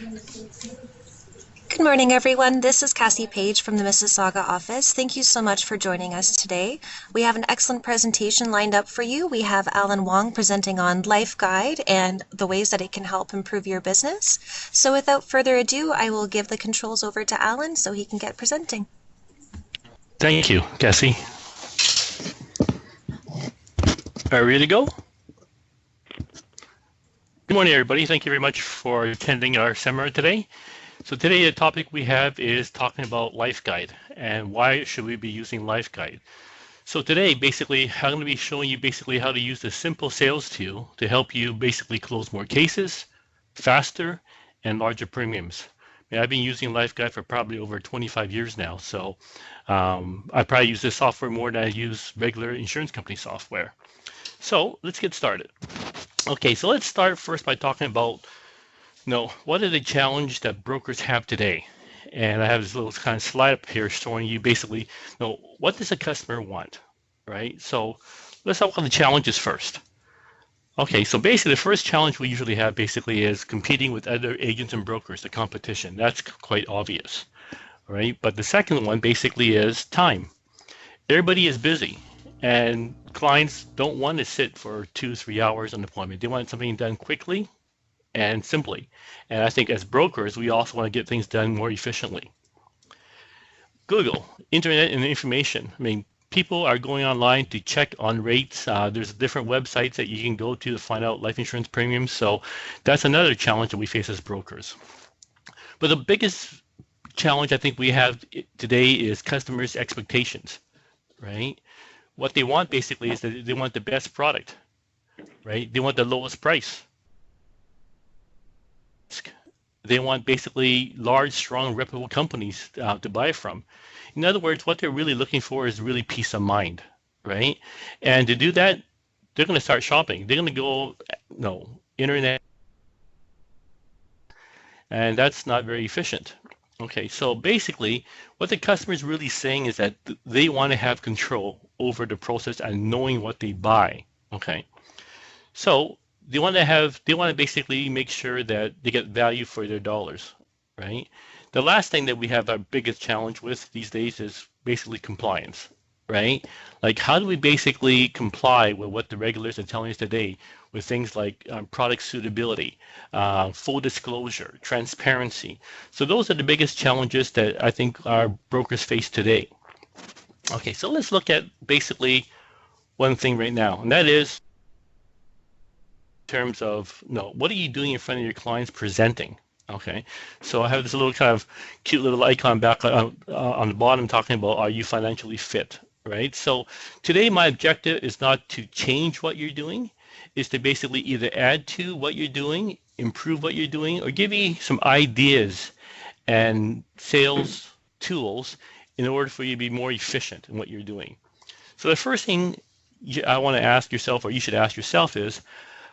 Good morning, everyone. This is Cassie Page from the Mississauga office. Thank you so much for joining us today. We have an excellent presentation lined up for you. We have Allen Wong presenting on LifeGuide and the ways that it can help improve your business. So without further ado, I will give the controls over to Allen so he can get presenting. Thank you, Cassie. Are we ready to go? Good morning, everybody. Thank you very much for attending our seminar today. So today the topic we have is talking about LifeGuide and why should we be using LifeGuide. So today, basically, I'm going to be showing you basically how to use the simple sales tool to help you basically close more cases faster and larger premiums. I've been using LifeGuide for probably over 25 years now, so I probably use this software more than I use regular insurance company software. So let's get started. Okay, so let's start first by talking about, what are the challenges that brokers have today? And I have this little kind of slide up here showing you basically, what does a customer want, right? So let's talk about the challenges first. Okay, so basically the first challenge we usually have basically is competing with other agents and brokers, the competition. That's quite obvious, right? But the second one basically is time. Everybody is busy and clients don't want to sit for 2-3 hours on appointment. They want something done quickly and simply. And I think as brokers, we also want to get things done more efficiently. Google, internet and information. People are going online to check on rates. There's different websites that you can go to find out life insurance premiums. So that's another challenge that we face as brokers. But the biggest challenge I think we have today is customers' expectations, right? What they want basically is that they want the best product, right? They want the lowest price. They want basically large, strong, reputable companies to buy from. In other words, what they're really looking for is really peace of mind, right? And to do that, they're going to start shopping. They're going to go, internet, and that's not very efficient. Okay, so basically, what the customer is really saying is that they want to have control over the process and knowing what they buy. Okay, so they want to basically make sure that they get value for their dollars, right? The last thing that we have our biggest challenge with these days is basically compliance, right? Like, how do we basically comply with what the regulators are telling us today with things like product suitability, full disclosure, transparency? So those are the biggest challenges that I think our brokers face today. Okay, so let's look at basically one thing right now, and that is in terms of, what are you doing in front of your clients presenting? Okay, so I have this little kind of cute little icon back on the bottom talking about, are you financially fit, right? So today my objective is not to change what you're doing, is to basically either add to what you're doing, improve what you're doing, or give you some ideas and sales tools in order for you to be more efficient in what you're doing. So the first thing I want to ask yourself, or you should ask yourself, is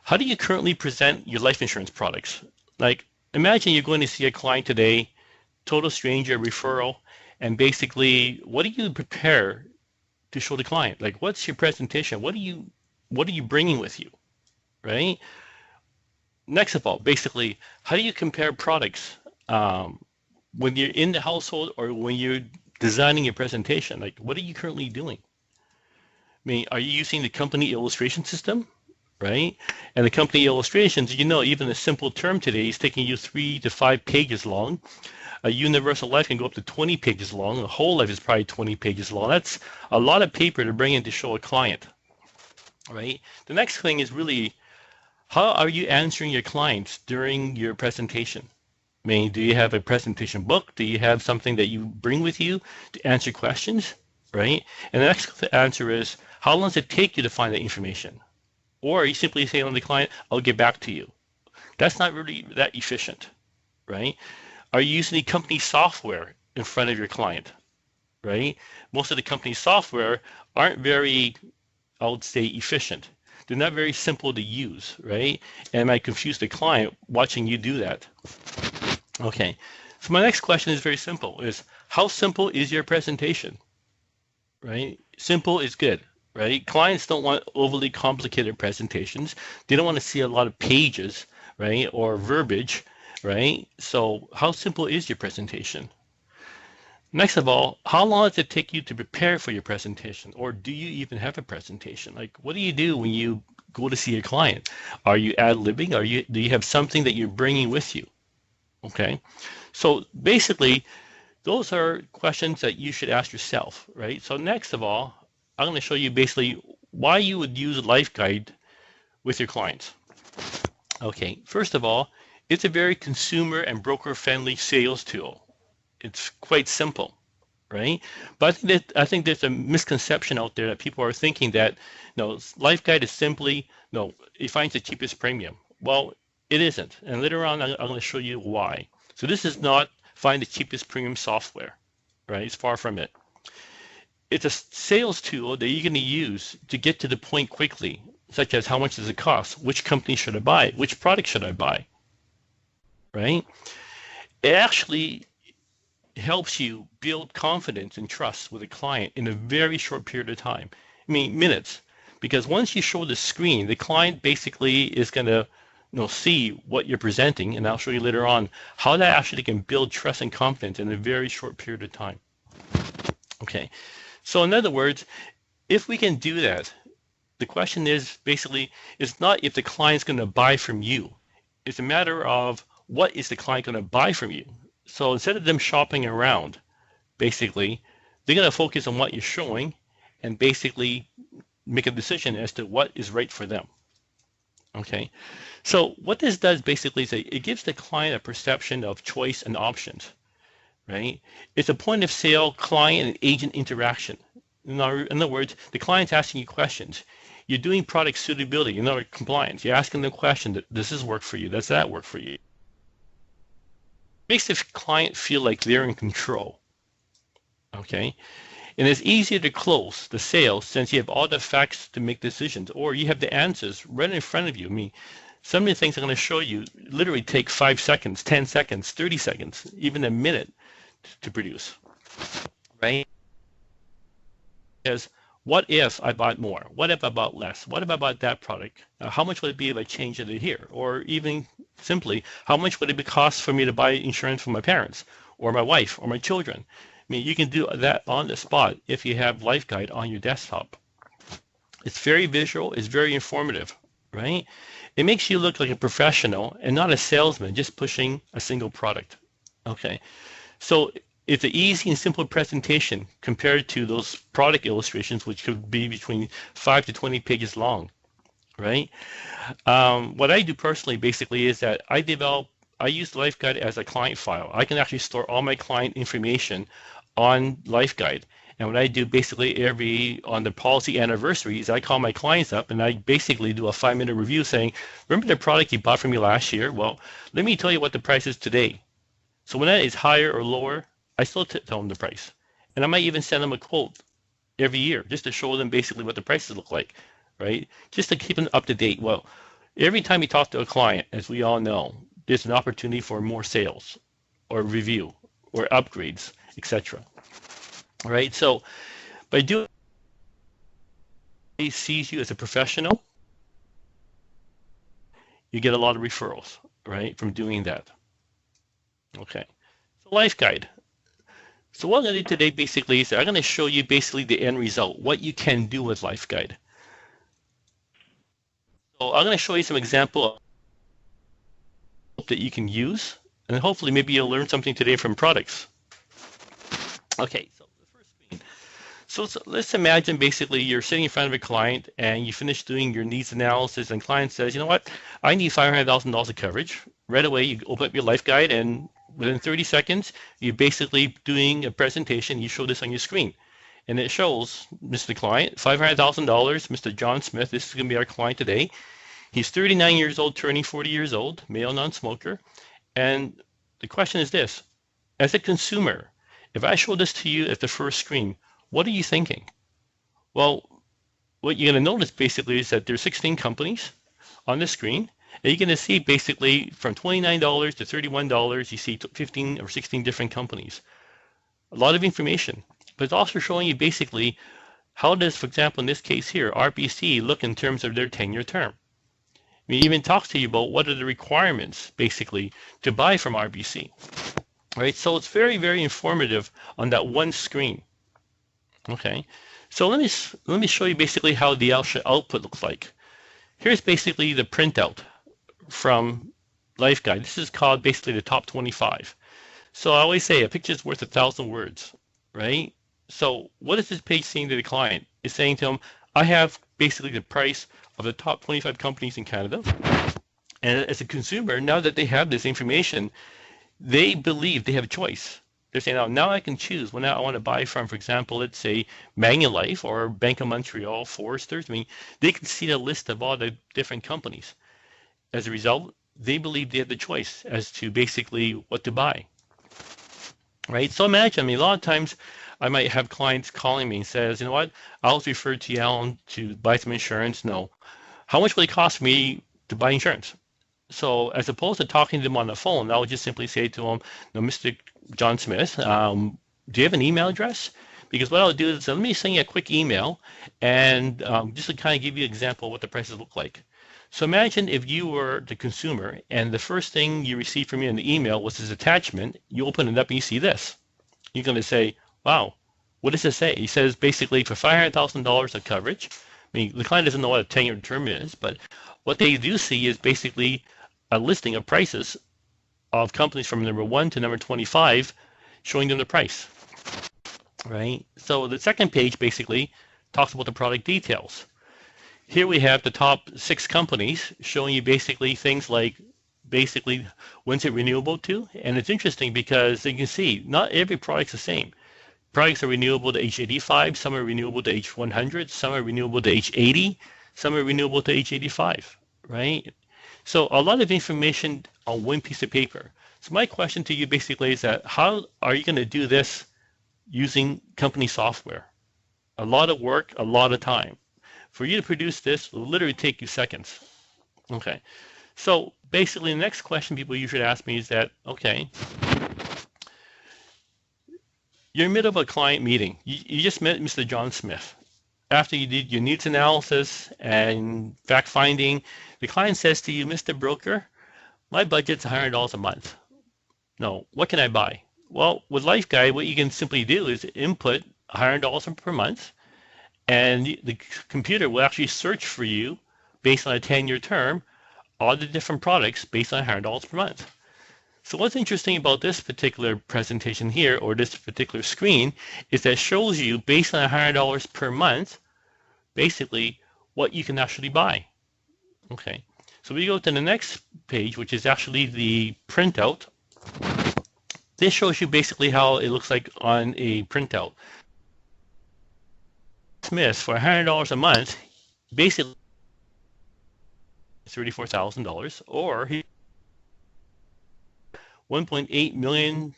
how do you currently present your life insurance products? Like, imagine you're going to see a client today, total stranger, referral, and basically, what do you prepare to show the client? Like, what's your presentation? What are you bringing with you, right? Next of all, basically, how do you compare products when you're in the household or when you're designing your presentation? Like, what are you currently doing? Are you using the company illustration system? Right? And the company illustrations, even a simple term today is taking you 3 to 5 pages long. A universal life can go up to 20 pages long. A whole life is probably 20 pages long. That's a lot of paper to bring in to show a client, right? The next thing is really, how are you answering your clients during your presentation? Do you have a presentation book? Do you have something that you bring with you to answer questions, right? And the next answer is, how long does it take you to find that information? Or you simply say to the client, I'll get back to you. That's not really that efficient, right? Are you using the company software in front of your client, right? Most of the company software aren't very, I would say, efficient. They're not very simple to use, right? And might confuse the client watching you do that. Okay, so my next question is very simple, is how simple is your presentation, right? Simple is good. Right? Clients don't want overly complicated presentations. They don't want to see a lot of pages, right, or verbiage, right? So how simple is your presentation? Next of all, how long does it take you to prepare for your presentation? Or do you even have a presentation? Like, what do you do when you go to see a client? Are you ad-libbing? Do you have something that you're bringing with you? Okay. So basically, those are questions that you should ask yourself, right? So next of all, I'm going to show you basically why you would use LifeGuide with your clients. Okay, first of all, it's a very consumer and broker-friendly sales tool. It's quite simple, right? But I think there's a misconception out there that people are thinking that, LifeGuide is simply, it finds the cheapest premium. Well, it isn't, and later on I'm going to show you why. So this is not find the cheapest premium software, right? It's far from it. It's a sales tool that you're going to use to get to the point quickly, such as how much does it cost? Which company should I buy? Which product should I buy? Right? It actually helps you build confidence and trust with a client in a very short period of time. I mean, minutes. Because once you show the screen, the client basically is going to see what you're presenting, and I'll show you later on how that actually can build trust and confidence in a very short period of time. Okay, so in other words, if we can do that, the question is basically, it's not if the client's going to buy from you. It's a matter of what is the client going to buy from you. So instead of them shopping around, basically, they're going to focus on what you're showing and basically make a decision as to what is right for them. Okay, so what this does basically is it gives the client a perception of choice and options, right? It's a point of sale client and agent interaction. In other words, the client's asking you questions. You're doing product suitability, compliance. You're asking them questions. Does this work for you? Does that work for you? It makes the client feel like they're in control, okay? And it's easier to close the sale since you have all the facts to make decisions, or you have the answers right in front of you. I mean, some of the things I'm going to show you literally take 5 seconds, 10 seconds, 30 seconds, even a minute to produce, right? Because what if I bought more? What if I bought less? What if I bought that product? How much would it be if I changed it here? Or even simply, how much would it cost for me to buy insurance for my parents or my wife or my children? I mean, you can do that on the spot if you have LifeGuide on your desktop. It's very visual, it's very informative, right? It makes you look like a professional and not a salesman just pushing a single product. Okay, so it's an easy and simple presentation compared to those product illustrations, which could be between 5 to 20 pages long, right? What I do personally basically is that I use LifeGuide as a client file. I can actually store all my client information on LifeGuide. And what I do basically on the policy anniversaries, I call my clients up and I basically do a 5-minute review saying, remember the product you bought from me last year? Well, let me tell you what the price is today. So when that is higher or lower, I still tell them the price. And I might even send them a quote every year just to show them basically what the prices look like, right? Just to keep them up to date. Well, every time you talk to a client, as we all know, there's an opportunity for more sales or review or upgrades, etc. All right, so by doing, he sees you as a professional, you get a lot of referrals, right, from doing that. Okay, so LifeGuide. So what I'm going to do today basically is I'm going to show you basically the end result, what you can do with LifeGuide. So I'm going to show you some example that you can use, and hopefully maybe you'll learn something today from products. Okay, so the first screen. So let's imagine basically you're sitting in front of a client and you finish doing your needs analysis and client says, you know what, I need $500,000 of coverage. Right away you open up your LifeGuide and within 30 seconds you're basically doing a presentation. You show this on your screen and it shows Mr. Client, $500,000, Mr. John Smith. This is going to be our client today. He's 39 years old, turning 40 years old, male non-smoker. And the question is this, as a consumer, if I show this to you at the first screen, what are you thinking? Well, what you're going to notice basically is that there's 16 companies on the screen, and you're going to see basically from $29 to $31, you see 15 or 16 different companies. A lot of information, but it's also showing you basically how does, for example, in this case here, RBC look in terms of their 10-year term. It even talks to you about what are the requirements, basically, to buy from RBC. Right? So it's very, very informative on that one screen. Okay. So let me show you basically how the output looks like. Here's basically the printout from LifeGuide. This is called basically the top 25. So I always say a picture is worth 1,000 words, right? So what is this page saying to the client? It's saying to them, I have basically the price of the top 25 companies in Canada. And as a consumer, now that they have this information, they believe they have a choice. They're saying, oh, now I can choose when I want to buy from, for example, let's say Manulife or Bank of Montreal, Foresters. I mean, they can see the list of all the different companies. As a result, they believe they have the choice as to basically what to buy. Right? So imagine, I mean, a lot of times I might have clients calling me and says, you know what, I was referred to you, Alan, to buy some insurance. No. How much will it cost me to buy insurance? So as opposed to talking to them on the phone, I would just simply say to them, no, Mr. John Smith, do you have an email address? Because what I'll do is let me send you a quick email and just to kind of give you an example of what the prices look like. So imagine if you were the consumer and the first thing you received from me in the email was this attachment. You open it up and you see this. You're going to say, wow, what does it say? He says basically for $500,000 of coverage. I mean, the client doesn't know what a 10-year term is, but what they do see is basically a listing of prices of companies from number 1 to number 25, showing them the price, right? So the second page basically talks about the product details. Here we have the top 6 companies showing you basically things like basically when's it renewable to. And it's interesting because you can see not every product's the same. Products are renewable to age 85, some are renewable to age 100, some are renewable to age 80, some are renewable to age 85, right? So a lot of information on one piece of paper. So my question to you basically is that how are you going to do this using company software? A lot of work, a lot of time. For you to produce this will literally take you seconds. Okay. So basically the next question people usually ask me is that, okay, you're in the middle of a client meeting. You just met Mr. John Smith. After you did your needs analysis and fact finding, the client says to you, Mr. Broker, my budget's $100 a month. No, what can I buy? Well, with LifeGuide, what you can simply do is input $100 per month, and the computer will actually search for you based on a 10-year term, all the different products based on $100 per month. So what's interesting about this particular presentation here, or this particular screen, is that it shows you based on $100 per month, basically what you can actually buy. Okay, so we go to the next page, which is actually the printout. This shows you basically how it looks like on a printout. Smith, for $100 a month, basically $34,000, or he 1.8 million.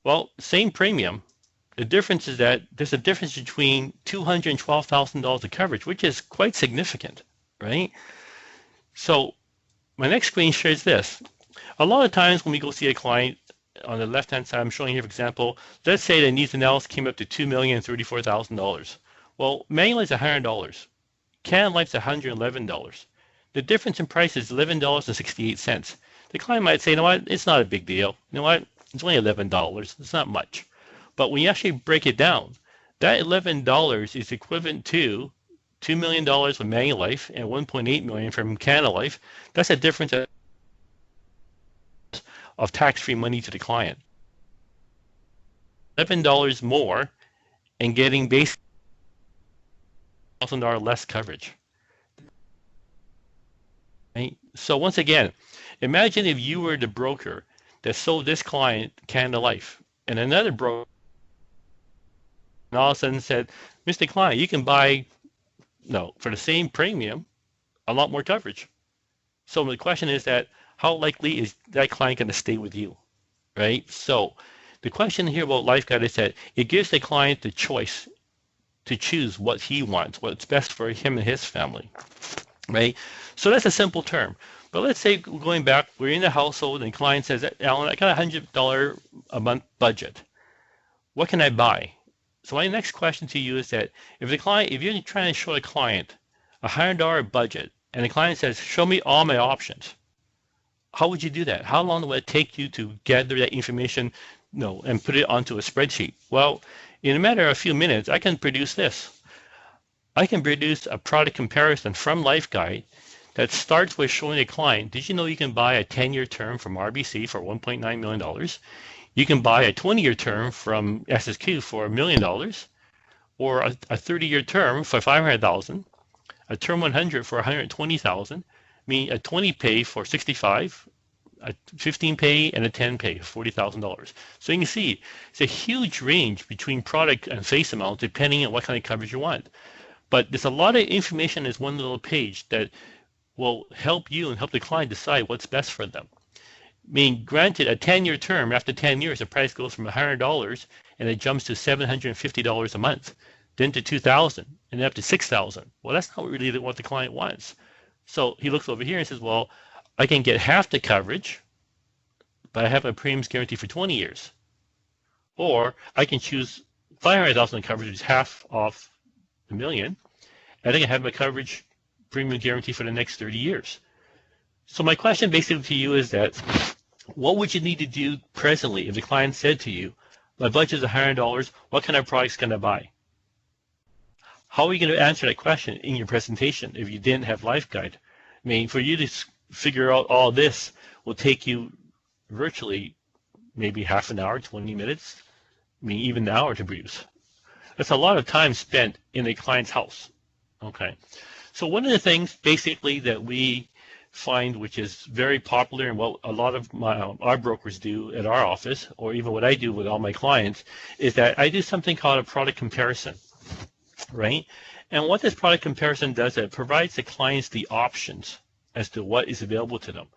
Well, same premium. The difference is that there's a difference between $212,000 of coverage, which is quite significant, right? So my next screen shows this. A lot of times when we go see a client, on the left-hand side, I'm showing here, for example, let's say the needs analysis came up to $2,034,000. Well, Manulife's $100. Canada Life's $111. The difference in price is $11.68. The client might say, you know what, it's not a big deal. You know what, it's only $11. It's not much. But when you actually break it down, that $11 is equivalent to $2 million from Manulife and $1.8 million from Canada Life. That's a difference of tax-free money to the client. $11 more and getting basically $1,000 less coverage. Right? So once again, imagine if you were the broker that sold this client Canada Life, and another broker and all of a sudden said, Mr. Client, you can buy, no, for the same premium, a lot more coverage. So the question is that how likely is that client going to stay with you, right? So the question here about LifeGuide is that it gives the client the choice to choose what he wants, what's best for him and his family, right? So that's a simple term. But let's say going back, we're in the household and the client says, Alan, I got a $100 a month budget. What can I buy? So my next question to you is that if you're trying to show a client a $100 budget and the client says, show me all my options. How would you do that? How long would it take you to gather that information, and put it onto a spreadsheet? Well, in a matter of a few minutes, I can produce this. I can produce a product comparison from LifeGuide that starts with showing a client, did you know you can buy a 10-year term from RBC for $1.9 million? You can buy a 20-year term from SSQ for $1 million, or a 30-year term for $500,000, a term 100 for $120,000, meaning a 20 pay for $65,000, a 15 pay, and a 10 pay for $40,000. So you can see it's a huge range between product and face amount depending on what kind of coverage you want. But there's a lot of information in this one little page that will help you and help the client decide what's best for them. Meaning, granted, a 10-year term, after 10 years, the price goes from $100 and it jumps to $750 a month, then to $2,000, and then up to $6,000. Well, that's not really what the client wants. So he looks over here and says, well, I can get half the coverage, but I have a premiums guarantee for 20 years. Or I can choose $500,000 coverage, which is half off $1 million, and I can have my coverage premium guarantee for the next 30 years. So my question basically to you is that, what would you need to do presently if the client said to you, my budget is $100, what kind of products can I buy? How are you going to answer that question in your presentation if you didn't have LifeGuide? I mean, for you to figure out all this will take you virtually maybe half an hour, 20 minutes, I mean, even an hour to produce. That's a lot of time spent in a client's house. Okay. So one of the things basically that we find, which is very popular and what a lot of our brokers do at our office, or even what I do with all my clients, is that I do something called a product comparison, right? And what this product comparison does is it provides the clients the options as to what is available to them.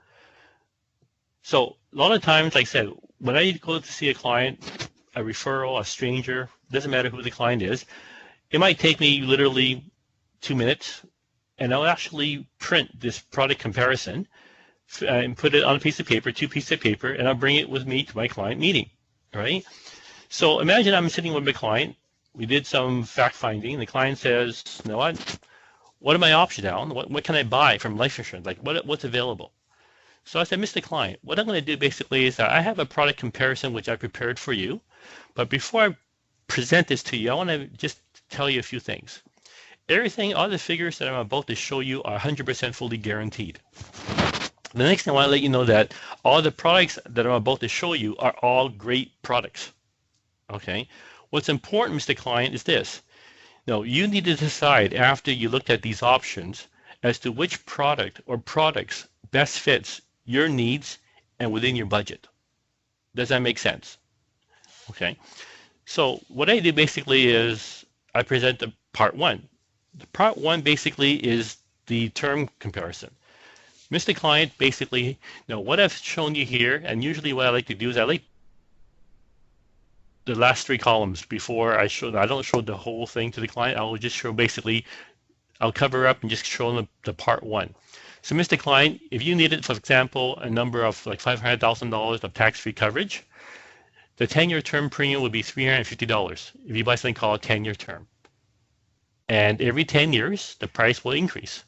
So a lot of times, like I said, when I go to see a client, a referral, a stranger, doesn't matter who the client is, it might take me literally 2 minutes, and I'll actually print this product comparison and put it on a piece of paper, 2 pieces of paper, and I'll bring it with me to my client meeting, right? So imagine I'm sitting with my client. We did some fact finding. The client says, you know what are my options, Alan? What can I buy from life insurance? Like what's available? So I said, Mr. Client, what I'm going to do basically is that I have a product comparison which I prepared for you. But before I present this to you, I want to just tell you a few things. Everything, all the figures that I'm about to show you are 100% fully guaranteed. The next thing I want to let you know that all the products that I'm about to show you are all great products. Okay. What's important, Mr. Client, is this. Now, you need to decide after you looked at these options as to which product or products best fits your needs and within your budget. Does that make sense? Okay. So what I do basically is I present the part one. The part one basically is the term comparison. Mr. Client, basically, what I've shown you here, and usually what I like to do is I like the last 3 columns before I don't show the whole thing to the client. I will just show basically, I'll cover up and just show them the part one. So Mr. Client, if you needed, for example, a number of like $500,000 of tax-free coverage, the 10-year term premium would be $350 if you buy something called a 10-year term. And every 10 years, the price will increase.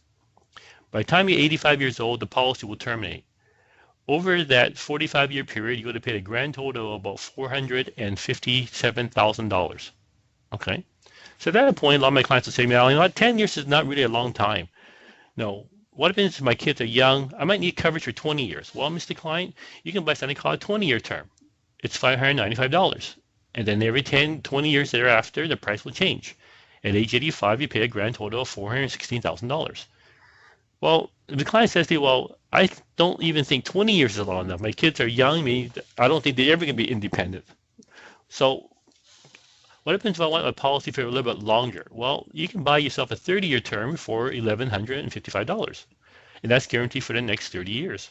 By the time you're 85 years old, the policy will terminate. Over that 45-year period, you would have paid a grand total of about $457,000. Okay? So at that point, a lot of my clients will say, "Well, 10 years is not really a long time." No. What happens if my kids are young? I might need coverage for 20 years. Well, Mr. Client, you can buy something called a 20-year term. It's $595. And then every 20 years thereafter, the price will change. At age 85, you pay a grand total of $416,000. Well, the client says to you, well, I don't even think 20 years is long enough. My kids are young. I don't think they're ever going to be independent. So what happens if I want a policy for a little bit longer? Well, you can buy yourself a 30-year term for $1,155. And that's guaranteed for the next 30 years.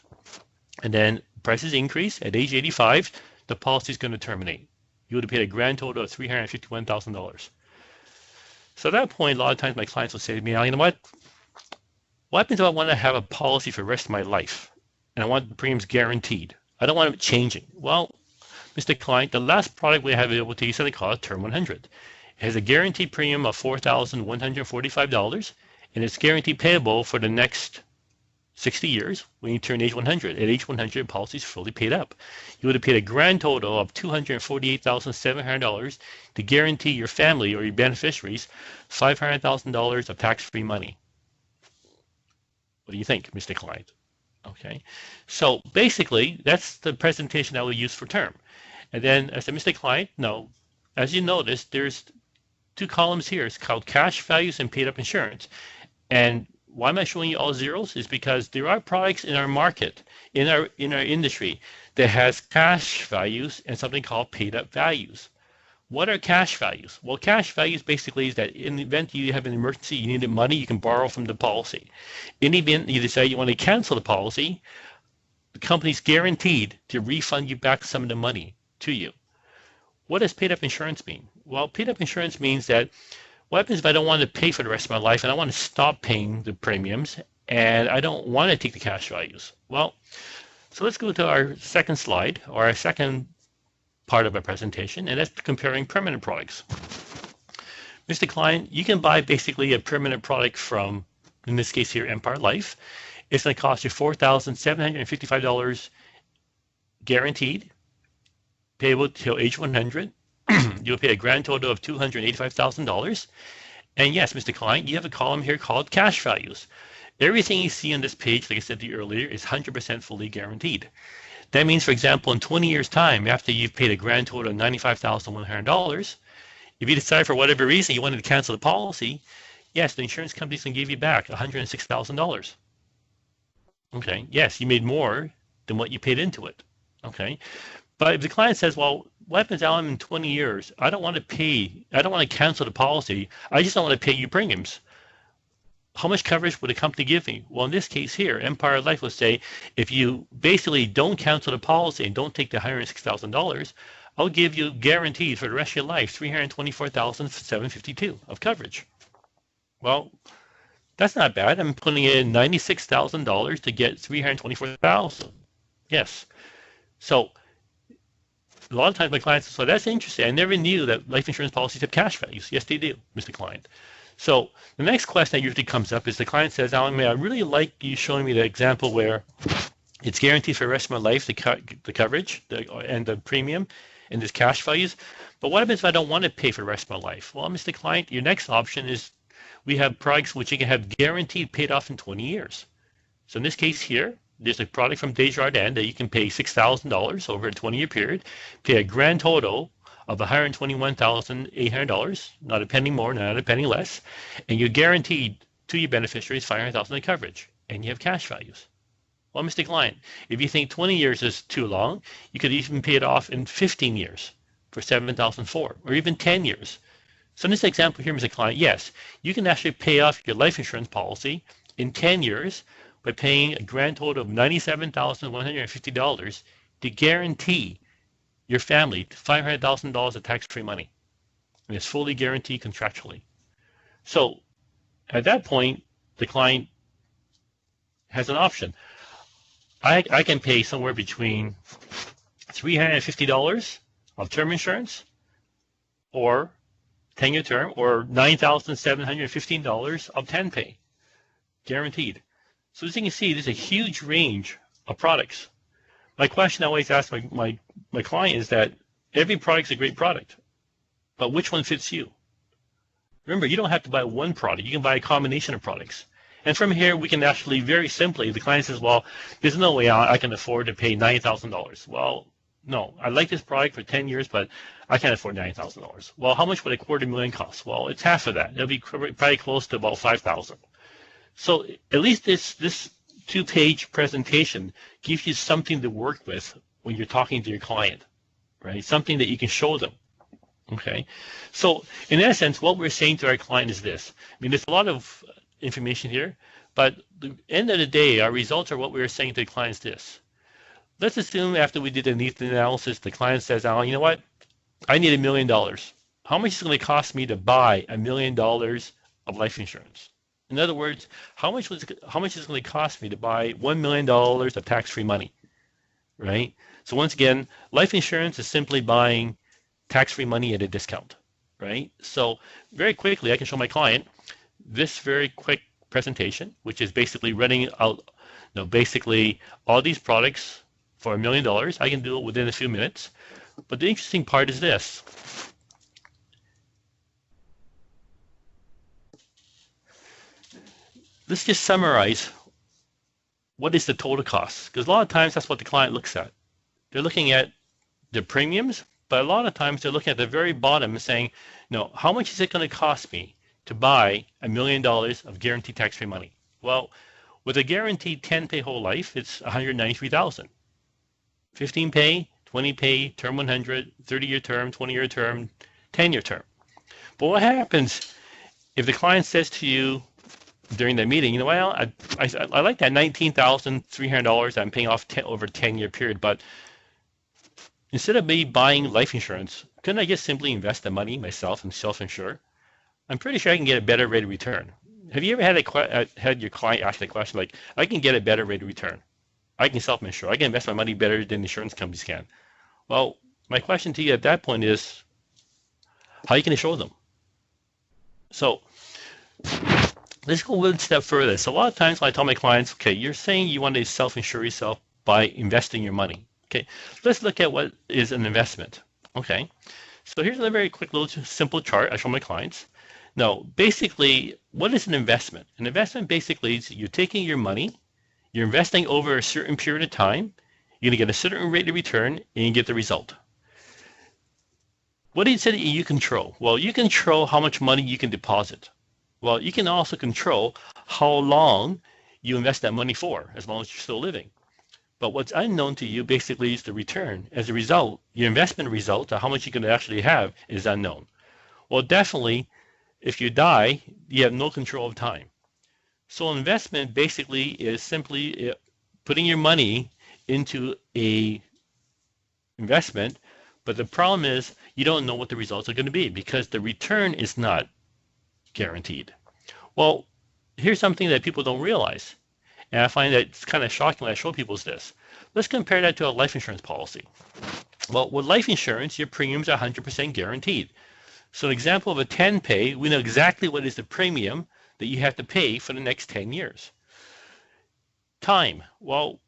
And then prices increase. At age 85, the policy is going to terminate. You would have paid a grand total of $351,000. So at that point, a lot of times my clients will say to me, you know what? What happens if I want to have a policy for the rest of my life and I want the premiums guaranteed? I don't want it changing. Well, Mr. Client, the last product we have available to you is something called Term 100. It has a guaranteed premium of $4,145, and it's guaranteed payable for the next 60 years when you turn age 100. At age 100, the policy is fully paid up. You would have paid a grand total of $248,700 to guarantee your family or your beneficiaries $500,000 of tax-free money. What do you think, Mr. Client? Okay, so basically, that's the presentation I will use for term. And then I said, Mr. Client, no, as you notice, there's two columns here. It's called cash values and paid up insurance. And why am I showing you all zeros? Is because there are products in our market, in our industry, that has cash values and something called paid up values. What are cash values? Well, cash values basically is that in the event you have an emergency, you need money, you can borrow from the policy. In the event you decide you want to cancel the policy, the company's guaranteed to refund you back some of the money to you. What does paid up insurance mean? Well, paid up insurance means that what happens if I don't want to pay for the rest of my life and I want to stop paying the premiums and I don't want to take the cash values? Well, so let's go to our second slide, or our second part of our presentation, and that's comparing permanent products. Mr. Client, you can buy basically a permanent product from, in this case here, Empire Life. It's going to cost you $4,755 guaranteed, payable till age 100. You'll pay a grand total of $285,000. And yes, Mr. Client, you have a column here called cash values. Everything you see on this page, like I said to you earlier, is 100% fully guaranteed. That means, for example, in 20 years' time, after you've paid a grand total of $95,100, if you decide for whatever reason you wanted to cancel the policy, yes, the insurance companies can give you back $106,000. Okay, yes, you made more than what you paid into it. Okay, but if the client says, well, what happens, Alan, in 20 years? I don't want to cancel the policy. I just don't want to pay you premiums. How much coverage would the company give me? Well, in this case here, Empire Life will say, if you basically don't cancel the policy and don't take the $106,000, I'll give you guaranteed for the rest of your life $324,752 of coverage. Well, that's not bad. I'm putting in $96,000 to get $324,000. Yes. So a lot of times my clients say, so that's interesting. I never knew that life insurance policies have cash values. Yes, they do, Mr. Client. So the next question that usually comes up is the client says, Alan, I really like you showing me the example where it's guaranteed for the rest of my life, the coverage and the premium and this cash values. But what happens if I don't want to pay for the rest of my life? Well, Mr. Client, your next option is we have products which you can have guaranteed paid off in 20 years. So in this case here, there's a product from Desjardins that you can pay $6,000 over a 20-year period, pay a grand total of $121,800, not a penny more, not a penny less, and you're guaranteed to your beneficiaries $500,000 of coverage, and you have cash values. Well, Mr. Client, if you think 20 years is too long, you could even pay it off in 15 years for $7,004, or even 10 years. So in this example here, Mr. Client, yes, you can actually pay off your life insurance policy in 10 years by paying a grand total of $97,150 to guarantee your family $500,000 of tax-free money. And it's fully guaranteed contractually. So at that point, the client has an option. I can pay somewhere between $350 of term insurance or 10-year term, or $9,715 of 10 pay, guaranteed. So as you can see, there's a huge range of products. My question I always ask my client is that every product is a great product, but which one fits you? Remember, you don't have to buy one product. You can buy a combination of products. And from here, we can actually very simply, the client says, well, there's no way I can afford to pay $9,000. Well, no, I like this product for 10 years, but I can't afford $9,000. Well, how much would a $250,000 cost? Well, it's half of that. It'll be probably close to about $5,000. So at least this two-page presentation gives you something to work with when you're talking to your client, right? Something that you can show them. Okay, so in essence, what we're saying to our client is this. I mean, there's a lot of information here, but at the end of the day, our results are what we're saying to the client is this. Let's assume after we did a needs analysis, the client says, Alan, you know what? I need $1 million. How much is it going to cost me to buy $1 million of life insurance? In other words, how much is it going to cost me to buy $1 million of tax-free money, right? So once again, life insurance is simply buying tax-free money at a discount, right? So very quickly, I can show my client this very quick presentation, which is basically running out, basically all these products for $1 million. I can do it within a few minutes. But the interesting part is this. Let's just summarize what is the total cost, because a lot of times that's what the client looks at. They're looking at the premiums, but a lot of times they're looking at the very bottom and saying, no, how much is it going to cost me to buy $1 million of guaranteed tax-free money? Well, with a guaranteed 10-pay whole life, it's $193,000. 15 pay, 20 pay, term 100, 30-year term, 20-year term, 10-year term. But what happens if the client says to you during the meeting, well, I like that $19,300 I'm paying off over a 10-year period, but instead of me buying life insurance, couldn't I just simply invest the money myself and self-insure? I'm pretty sure I can get a better rate of return. Have you ever had your client ask the question like, I can get a better rate of return? I can self-insure. I can invest my money better than insurance companies can. Well, my question to you at that point is, how are you going to show them? So let's go one step further. So a lot of times when I tell my clients, okay, you're saying you want to self-insure yourself by investing your money. Okay, let's look at what is an investment. Okay, so here's a very quick little simple chart I show my clients. Now, basically, what is an investment? An investment basically is you're taking your money, you're investing over a certain period of time, you're going to get a certain rate of return, and you get the result. What is it you control? Well, you control how much money you can deposit. Well, you can also control how long you invest that money for, as long as you're still living. But what's unknown to you basically is the return. As a result, your investment result, or how much you can actually have, is unknown. Well, definitely, if you die, you have no control of time. So investment basically is simply putting your money into a investment, but the problem is you don't know what the results are going to be because the return is not guaranteed. Well, here's something that people don't realize. And I find that it's kind of shocking when I show people this. Let's compare that to a life insurance policy. Well, with life insurance, your premiums are 100% guaranteed. So an example of a 10 pay, we know exactly what is the premium that you have to pay for the next 10 years. Time. Well,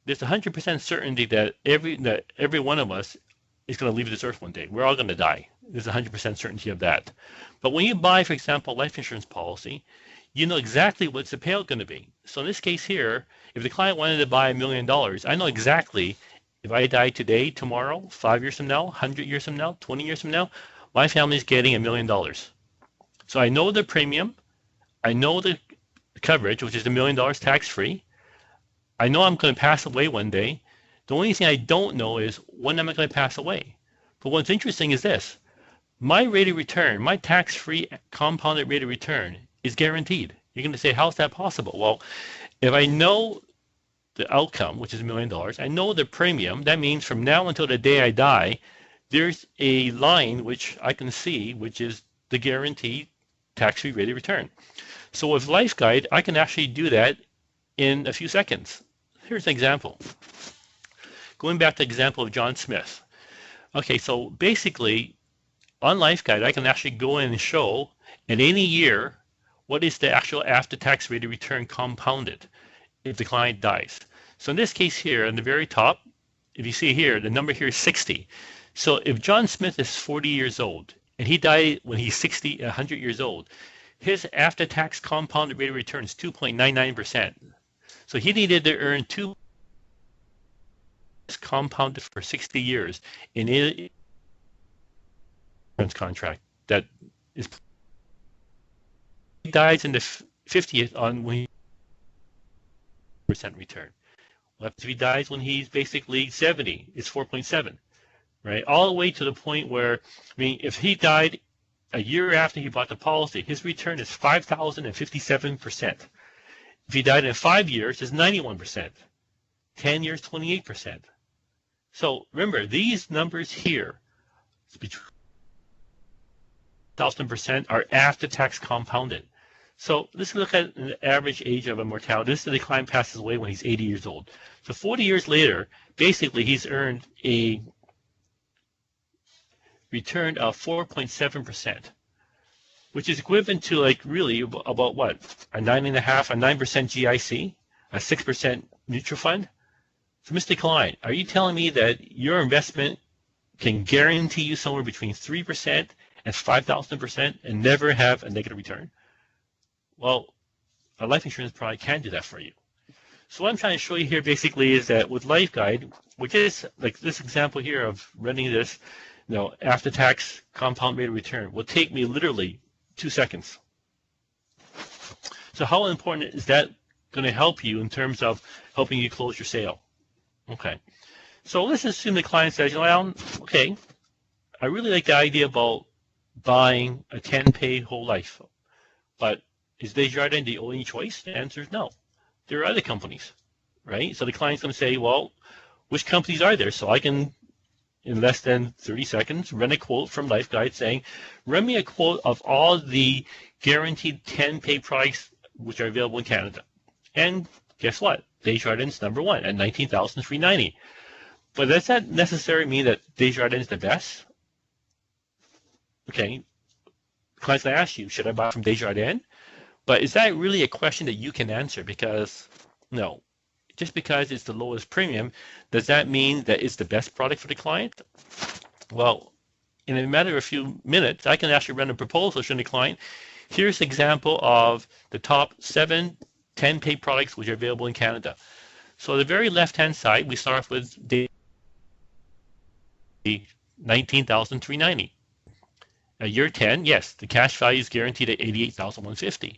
there's 100% certainty that every one of us is going to leave this earth one day. We're all going to die. There's 100% certainty of that. But when you buy, for example, a life insurance policy, you know exactly what's the payout going to be. So in this case here, if the client wanted to buy $1 million, I know exactly if I die today, tomorrow, 5 years from now, 100 years from now, 20 years from now, my family is getting $1 million. So I know the premium, I know the coverage, which is $1 million tax-free. I know I'm going to pass away one day. The only thing I don't know is when am I going to pass away. But what's interesting is this. My rate of return, my tax-free compounded rate of return is guaranteed. You're going to say, how's that possible? Well, if I know the outcome, which is $1 million, I know the premium, that means from now until the day I die, there's a line which I can see, which is the guaranteed tax-free rate of return. So with LifeGuide, I can actually do that in a few seconds. Here's an example. Going back to the example of John Smith. Okay, so basically, on LifeGuide, I can actually go in and show in any year what is the actual after-tax rate of return compounded if the client dies. So in this case here, on the very top, if you see here, the number here is 60. So if John Smith is 40 years old and he died when he's 100 years old, his after-tax compounded rate of return is 2.99%. So he needed to earn 2 compounded for 60 years in an insurance contract that is. He dies in the 50th on when he percent return. Well, if he dies when he's basically 70, it's 4.7, right? All the way to the point where, I mean, if he died a year after he bought the policy, his return is 5,057%. If he died in 5 years, it's 91%. 10 years, 28%. So remember, these numbers here, between 1,000% are after-tax compounded. So let's look at the average age of a mortality. This is the client passes away when he's 80 years old. So 40 years later, basically he's earned a return of 4.7%. which is equivalent to like really about what? A 9.5, a 9% GIC, a 6% mutual fund. So Mr. Klein, are you telling me that your investment can guarantee you somewhere between 3% and 5,000% and never have a negative return? Well, a life insurance product can do that for you. So what I'm trying to show you here basically is that with LifeGuide, which is like this example here of running this, after-tax compound rate of return will take me literally 2 seconds. So how important is that going to help you in terms of helping you close your sale? Okay. So let's assume the client says, Alan, okay, I really like the idea about buying a 10-pay whole life, but is Desjardins the only choice? The answer is no. There are other companies, right? So the client's going to say, well, which companies are there? So I can, in less than 30 seconds, run a quote from LifeGuide saying, run me a quote of all the guaranteed 10-pay products which are available in Canada. And guess what? Desjardins number one at $19,390. But does that necessarily mean that Desjardins is the best? Okay, clients may ask you, should I buy from Desjardins? But is that really a question that you can answer? Because no, just because it's the lowest premium, does that mean that it's the best product for the client? Well, in a matter of a few minutes, I can actually run a proposal to the client. Here's an example of the top 7 10-pay products which are available in Canada. So the very left-hand side, we start off with $19,390. Year 10, yes, the cash value is guaranteed at $88,150.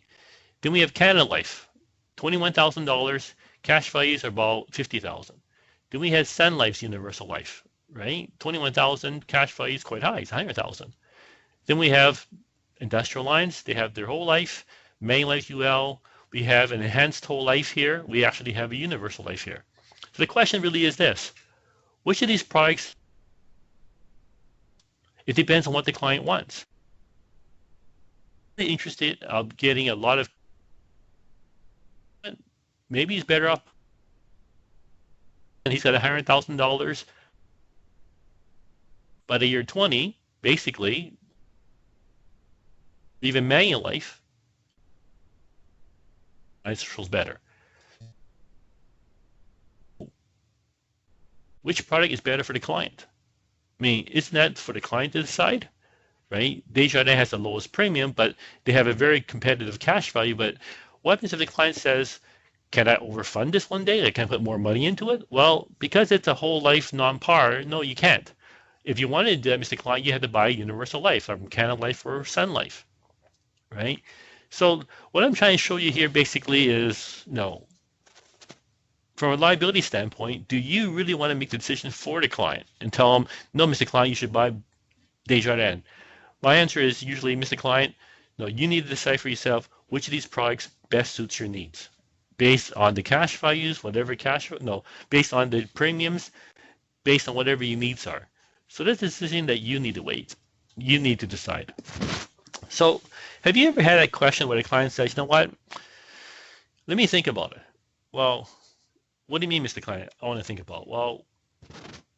Then we have Canada Life, $21,000. Cash values are about $50,000. Then we have Sun Life's Universal Life, right? $21,000. Cash value is quite high, it's $100,000. Then we have Industrial Lines. They have their whole life. Manulife UL. We have an enhanced whole life here. We actually have a universal life here. So the question really is this: which of these products? It depends on what the client wants. Interested of getting a lot of, maybe he's better off and he's got $100,000, but at year 20, basically, even Manulife, is better. Which product is better for the client? I mean, isn't that for the client to decide, right? Desjardins has the lowest premium, but they have a very competitive cash value. But what happens if the client says, can I overfund this one day? Like, can I put more money into it? Well, because it's a whole life non-par, no, you can't. If you wanted to do that, Mr. Client, you had to buy Universal Life from Canada Life or Sun Life, right? So what I'm trying to show you here basically is, no. From a liability standpoint, do you really want to make the decision for the client and tell them, no, Mr. Client, you should buy Desjardins? My answer is usually, Mr. Client, no, you need to decide for yourself which of these products best suits your needs. Based on the cash values, whatever based on the premiums, based on whatever your needs are. So that's a decision that you need to wait. You need to decide. So have you ever had that question where the client says, you know what, let me think about it? Well, what do you mean, Mr. Client? I want to think about it. Well,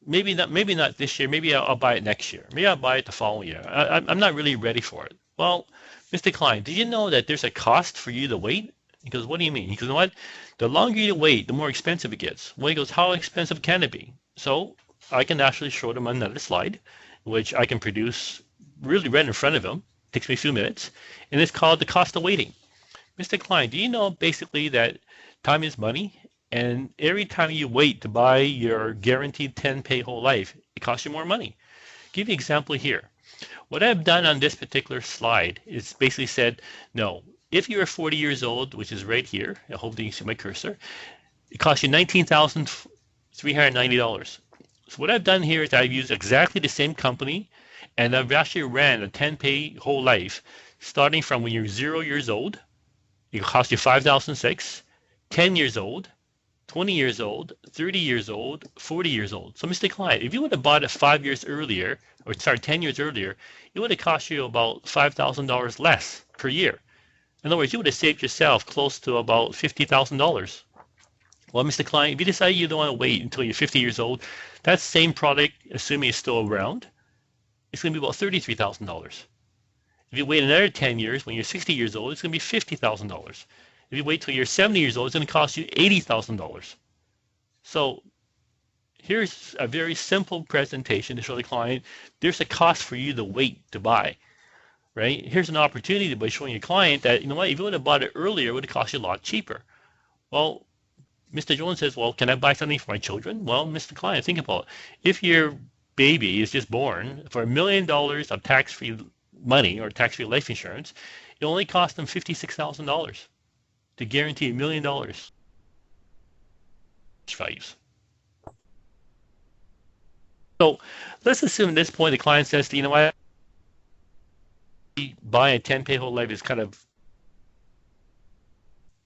maybe not this year. Maybe I'll buy it next year. Maybe I'll buy it the following year. I'm not really ready for it. Well, Mr. Client, do you know that there's a cost for you to wait? He goes, what do you mean? He goes, you know what? The longer you wait, the more expensive it gets. Well, he goes, how expensive can it be? So I can actually show them another slide, which I can produce really right in front of him. It takes me a few minutes. And it's called the cost of waiting. Mr. Client, do you know basically that time is money? And every time you wait to buy your guaranteed 10-pay whole life, it costs you more money. I'll give you an example here. What I've done on this particular slide is basically said, no, if you're 40 years old, which is right here, I hope that you can see my cursor, it costs you $19,390. So what I've done here is I've used exactly the same company, and I've actually ran a 10-pay whole life, starting from when you're 0 years old. It costs you $5,006, 10 years old, 20 years old, 30 years old, 40 years old. So Mr. Client, if you would have bought it 10 years earlier, it would have cost you about $5,000 less per year. In other words, you would have saved yourself close to about $50,000. Well, Mr. Client, if you decide you don't want to wait until you're 50 years old, that same product, assuming it's still around, it's going to be about $33,000. If you wait another 10 years, when you're 60 years old, it's going to be $50,000. If you wait till you're 70 years old, it's going to cost you $80,000. So here's a very simple presentation to show the client there's a cost for you to wait to buy, right? Here's an opportunity by showing your client that, you know what, if you would have bought it earlier, it would have cost you a lot cheaper. Well, Mr. Jones says, well, can I buy something for my children? Well, Mr. Client, think about it. If your baby is just born, for $1 million of tax-free money or tax-free life insurance, it only costs them $56,000 to guarantee $1 million values. So let's assume at this point the client says, you know what, buying a 10-pay whole life is kind of,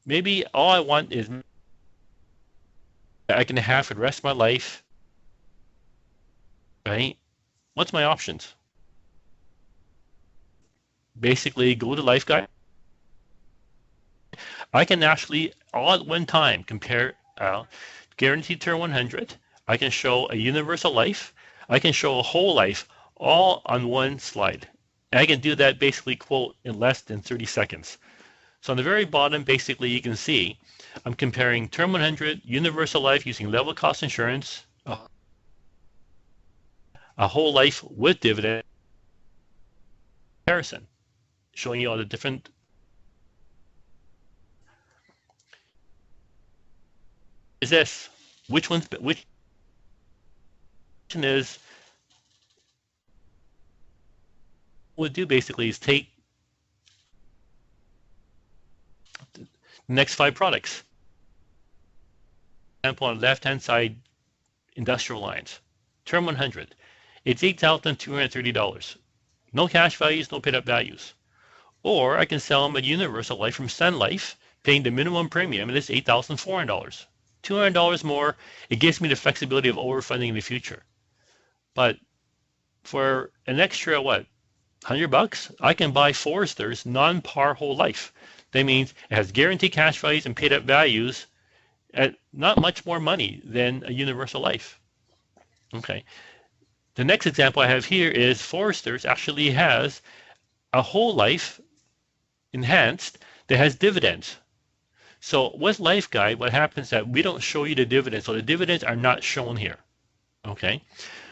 maybe all I want is I can have for the rest of my life, right? What's my options? Basically, go to LifeGuide. I can actually, all at one time, compare Guaranteed Term 100. I can show a universal life. I can show a whole life, all on one slide. And I can do that basically, quote, in less than 30 seconds. So on the very bottom, basically, you can see I'm comparing Term 100, universal life using level cost insurance, a whole life with dividend comparison, showing you all the different. Is this which is what we do basically is take the next 5 products. Example on the left-hand side, industrial lines, Term 100. It's $8,230. No cash values, no paid-up values. Or I can sell them a universal life from Sun Life, paying the minimum premium, and it's $8,400. $200 more. It gives me the flexibility of overfunding in the future. But for an extra, what, $100, I can buy Forrester's non-par whole life. That means it has guaranteed cash values and paid-up values at not much more money than a universal life. Okay. The next example I have here is Forrester's actually has a whole life enhanced that has dividends. So with LifeGuide, what happens is that we don't show you the dividends, so the dividends are not shown here. Okay.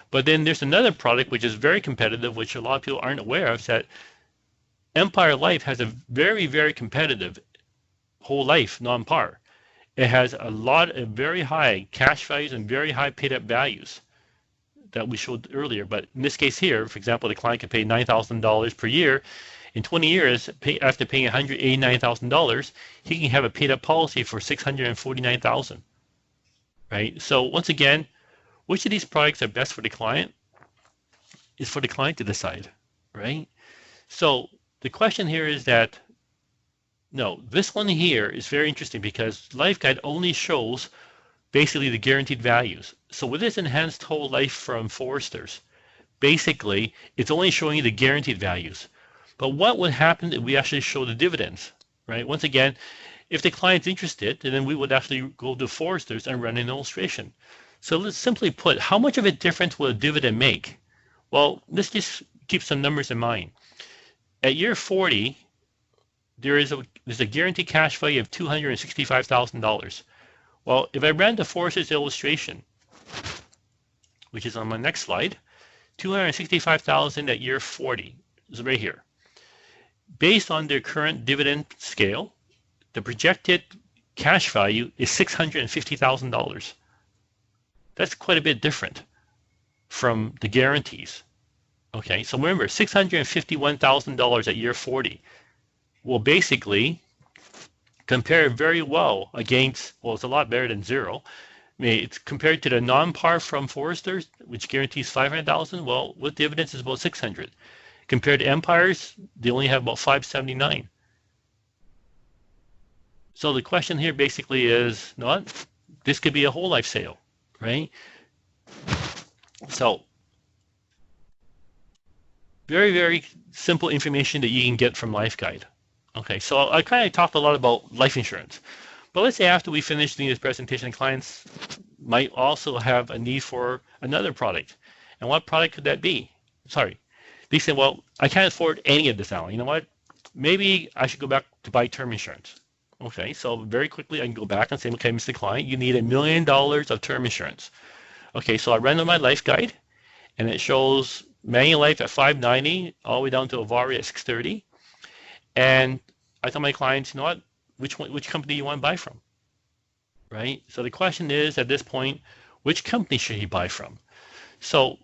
But then there's another product which is very competitive, which a lot of people aren't aware of, is that Empire Life has a very, very competitive whole life non-par. It has a lot of very high cash values and very high paid-up values that we showed earlier. But in this case here, for example, the client can pay $9,000 per year. In 20 years, after paying $189,000, he can have a paid-up policy for $649,000. Right? So once again, which of these products are best for the client is for the client to decide, right? So the question here is that, no, this one here is very interesting because LifeGuide only shows basically the guaranteed values. So with this enhanced whole life from Forrester's, basically it's only showing you the guaranteed values. But what would happen if we actually show the dividends, right? Once again, if the client's interested, then we would actually go to Forrester's and run an illustration. So let's simply put, how much of a difference will a dividend make? Well, let's just keep some numbers in mind. At year 40, there's a guaranteed cash value of $265,000. Well, if I ran the Forrester's illustration, which is on my next slide, $265,000 at year 40 is right here. Based on their current dividend scale, the projected cash value is $650,000. That's quite a bit different from the guarantees. Okay, so remember, $651,000 at year 40 will basically compare very well against, well, it's a lot better than zero. I mean, it's compared to the non-par from Forrester's, which guarantees $500,000. Well, with dividends, it's about $600. Compared to Empire's, they only have about $579. So the question here basically is, you know what? This could be a whole life sale, right? So very, very simple information that you can get from LifeGuide. Okay, so I kind of talked a lot about life insurance. But let's say after we finish doing this presentation, clients might also have a need for another product. And what product could that be? Sorry, They say, well, I can't afford any of this, Alan. You know what? Maybe I should go back to buy term insurance. Okay, so very quickly I can go back and say, okay, Mr. Client, you need $1 million of term insurance. Okay, so I ran on my LifeGuide, and it shows Manulife at 590 all the way down to Avari at 630. And I tell my clients, you know what? Which company do you want to buy from? Right? So the question is at this point, which company should he buy from? So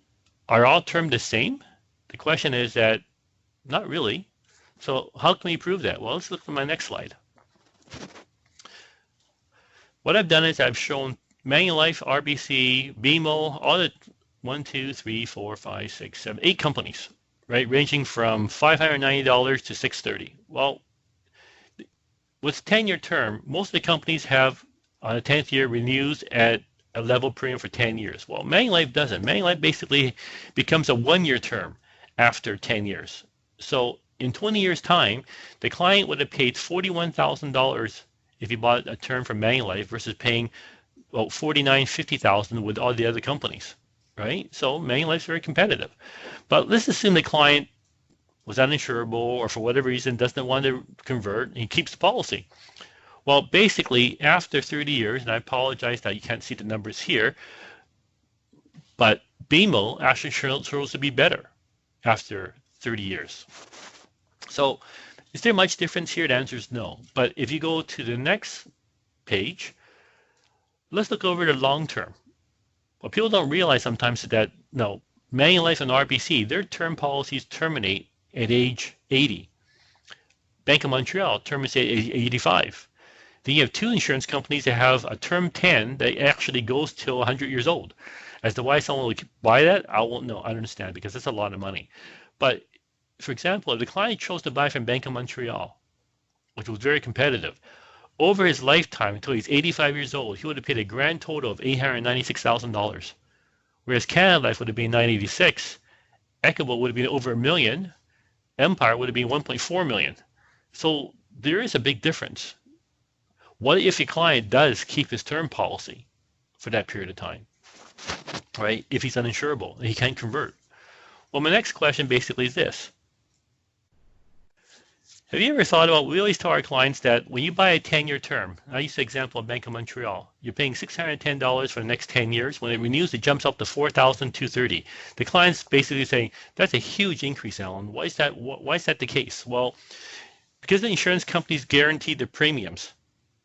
are all terms the same? The question is that not really. So how can we prove that? Well, let's look at my next slide. What I've done is I've shown Manulife, RBC, BMO, all the 1, 2, 3, 4, 5, 6, 7, 8 companies, right, ranging from $590 to $630. Well, with 10-year term, most of the companies have on a 10th year renews at a level premium for 10 years. Well, Manulife doesn't. Manulife basically becomes a 1-year term after 10 years. So in 20 years' time, the client would have paid $41,000 if he bought a term from Manulife versus paying about $49,000, $50,000 with all the other companies, right? So Manulife's very competitive. But let's assume the client was uninsurable or for whatever reason doesn't want to convert and he keeps the policy. Well, basically, after 30 years, and I apologize that you can't see the numbers here, but BMO actually shows to be better after 30 years. So is there much difference here? The answer is no. But if you go to the next page, let's look over the long term. What people don't realize sometimes is that, no, Manulife and RBC, their term policies terminate at age 80. Bank of Montreal terminates at age 85. Then you have 2 insurance companies that have a term 10 that actually goes till 100 years old. As to why someone would buy that, I won't know. I don't understand because that's a lot of money. But for example, if the client chose to buy from Bank of Montreal, which was very competitive, over his lifetime until he's 85 years old, he would have paid a grand total of $896,000. Whereas Canada Life would have been $986, Equitable would have been over $1 million, Empire would have been $1.4 million. So there is a big difference. What if your client does keep his term policy for that period of time, right? If he's uninsurable and he can't convert. Well, my next question basically is this. Have you ever thought about, we always tell our clients that when you buy a 10-year term, I use the example of Bank of Montreal, you're paying $610 for the next 10 years. When it renews, it jumps up to $4,230. The client's basically saying, that's a huge increase, Alan. Why is that the case? Well, because the insurance companies guarantee the premiums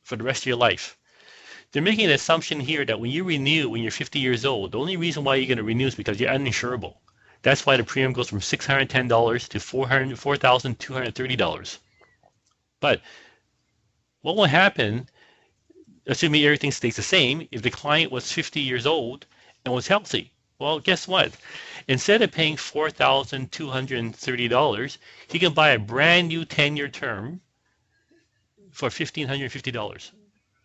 for the rest of your life. They're making an assumption here that when you renew when you're 50 years old, the only reason why you're going to renew is because you're uninsurable. That's why the premium goes from $610 to $4,230. But what will happen, assuming everything stays the same, if the client was 50 years old and was healthy? Well, guess what? Instead of paying $4,230, he can buy a brand new 10-year term for $1,550.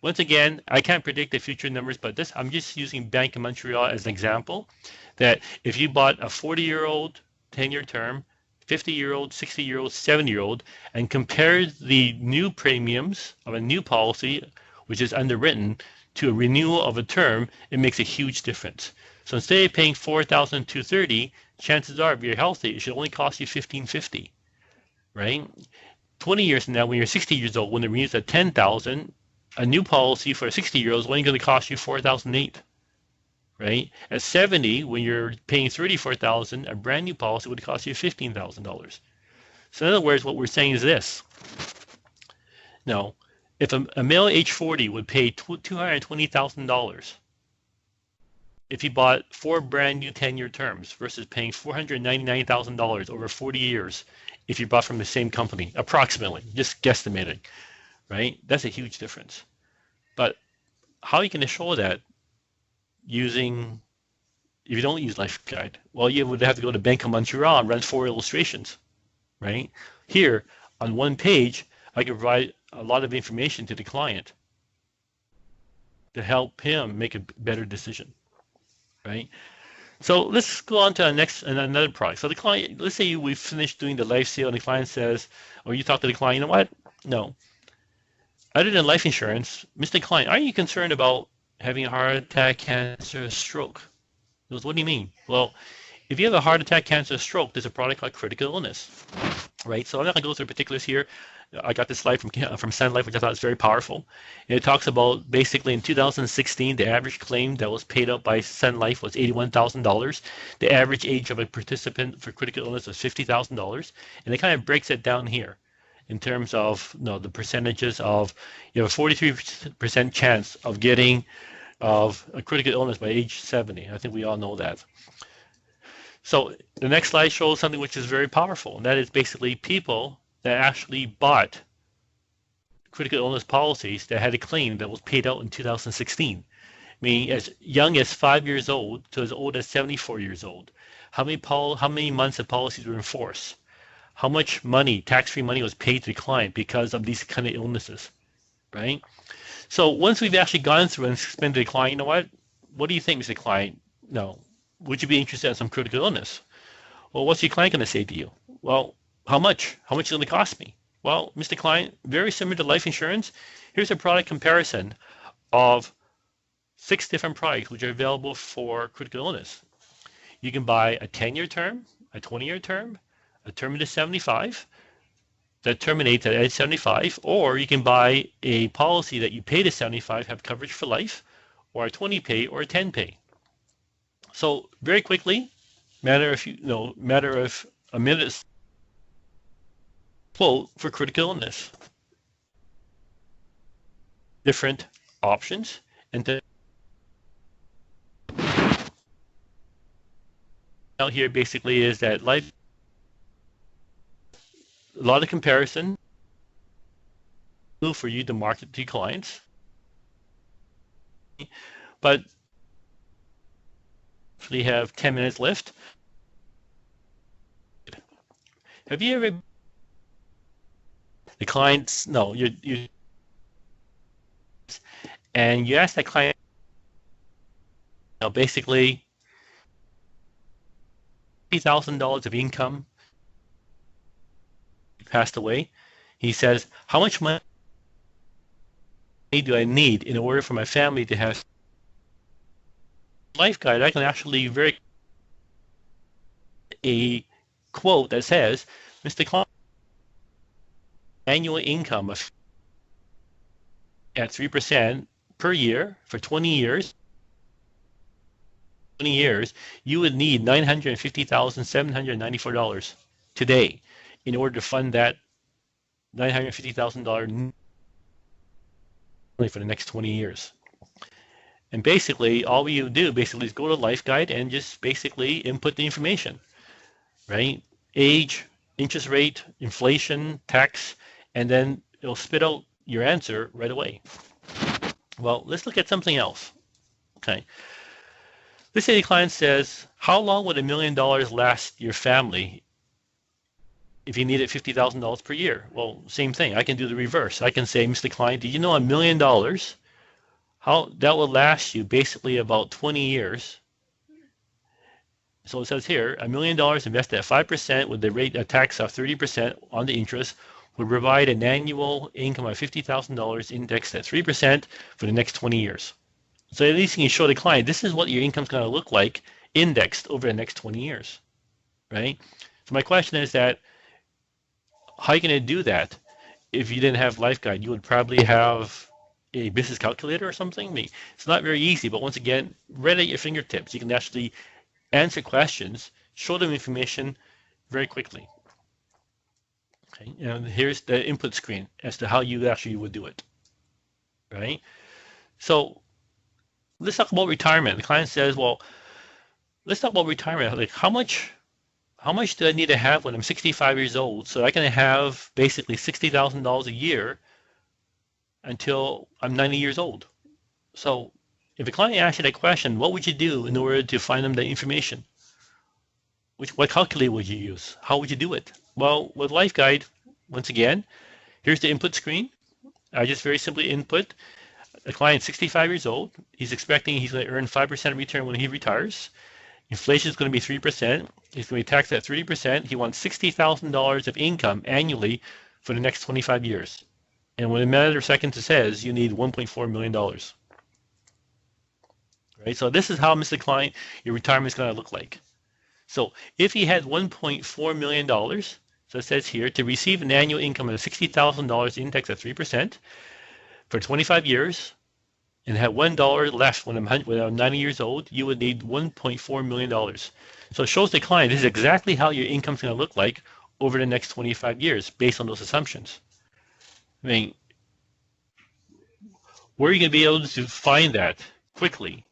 Once again, I can't predict the future numbers, but I'm just using Bank of Montreal as an example, that if you bought a 40-year-old 10-year term, 50-year-old, 60-year-old, 70-year-old, and compared the new premiums of a new policy, which is underwritten, to a renewal of a term, it makes a huge difference. So instead of paying $4,230, chances are, if you're healthy, it should only cost you $1,550, right? 20 years from now, when you're 60 years old, when it renews at $10,000, a new policy for a 60-year-old is only going to cost you $4,008, right? At 70, when you're paying $34,000, a brand new policy would cost you $15,000. So in other words, what we're saying is this. Now, if a male age 40 would pay $220,000 if he bought 4 brand new 10-year terms versus paying $499,000 over 40 years if you bought from the same company, approximately, just guesstimating, right? That's a huge difference. But how are you going to show that using, if you don't use LifeGuide? Well, you would have to go to Bank of Montreal and run 4 illustrations, right? Here, on one page, I can provide a lot of information to the client to help him make a better decision, right? So let's go on to another product. So the client, let's say we've finished doing the life sale and the client says, or you talk to the client, you know what? No. Other than life insurance, Mr. Client, are you concerned about having a heart attack, cancer, stroke? He goes, what do you mean? Well, If you have a heart attack, cancer, stroke, there's a product called critical illness, right? So I'm not going to go through the particulars here. I got this slide from Sun Life, which I thought was very powerful. And it talks about basically in 2016, the average claim that was paid out by Sun Life was $81,000. The average age of a participant for critical illness was $50,000. And it kind of breaks it down here in terms of the percentages of, you have a 43% chance of getting of a critical illness by age 70. I think we all know that. So the next slide shows something which is very powerful, and that is basically people that actually bought critical illness policies that had a claim that was paid out in 2016, meaning as young as 5 years old to as old as 74 years old. How many months of policies were in force? How much money, tax-free money, was paid to the client because of these kind of illnesses, right? So once we've actually gone through and explained to the client, you know what do you think, Mr. Client? No, would you be interested in some critical illness? Well, what's your client going to say to you? Well, how much? How much is it going to cost me? Well, Mr. Client, very similar to life insurance. Here's a product comparison of 6 different products which are available for critical illness. You can buy a 10-year term, a 20-year term, a term to 75 that terminates at age 75, or you can buy a policy that you pay to 75, have coverage for life, or a 20 pay or a 10 pay. So very quickly, matter of a minute, quote for critical illness. Different options, and then out here basically is that life. A lot of comparison for you to market to clients, but we have 10 minutes left. Have you ever the clients? No, you and you ask that client, basically $50,000 of income. Passed away. He says, how much money do I need in order for my family to have LifeGuide? I can actually a quote that says, Mr. Klein, annual income of at 3% per year for 20 years, you would need $950,794 today in order to fund that $950,000 for the next 20 years. And basically, all you do is go to LifeGuide and just basically input the information, right? Age, interest rate, inflation, tax, and then it'll spit out your answer right away. Well, let's look at something else. Okay. Let's say the client says, how long would $1 million last your family if you needed $50,000 per year? Well, same thing. I can do the reverse. I can say, Mr. Client, did you know $1 million, how that will last you basically about 20 years? So it says here, $1 million invested at 5% with the rate of tax of 30% on the interest would provide an annual income of $50,000 indexed at 3% for the next 20 years. So at least you can show the client, this is what your income is going to look like indexed over the next 20 years, right? So my question is that, how are you going to do that if you didn't have LifeGuide? You would probably have a business calculator or something. I mean, it's not very easy, but once again, right at your fingertips, you can actually answer questions, show them information very quickly. Okay, and here's the input screen as to how you actually would do it, right? So let's talk about retirement. The client says, well, let's talk about retirement. Like how much do I need to have when I'm 65 years old so I can have basically $60,000 a year until I'm 90 years old? So if a client asks you that question, what would you do in order to find them the information? What calculator would you use? How would you do it? Well, with LifeGuide, once again, here's the input screen. I just very simply input a client 65 years old. He's expecting he's going to earn 5% return when he retires. Inflation is going to be 3%. He's going to be taxed at 30%. He wants $60,000 of income annually for the next 25 years. And when a matter of seconds it says you need $1.4 million. Right? So this is how, Mr. Client, your retirement is going to look like. So if he had $1.4 million, so it says here, to receive an annual income of $60,000 index at 3% for 25 years, and had $1 left when I'm 90 years old, you would need $1.4 million. So it shows the client this is exactly how your income's going to look like over the next 25 years based on those assumptions. I mean, where are you going to be able to find that quickly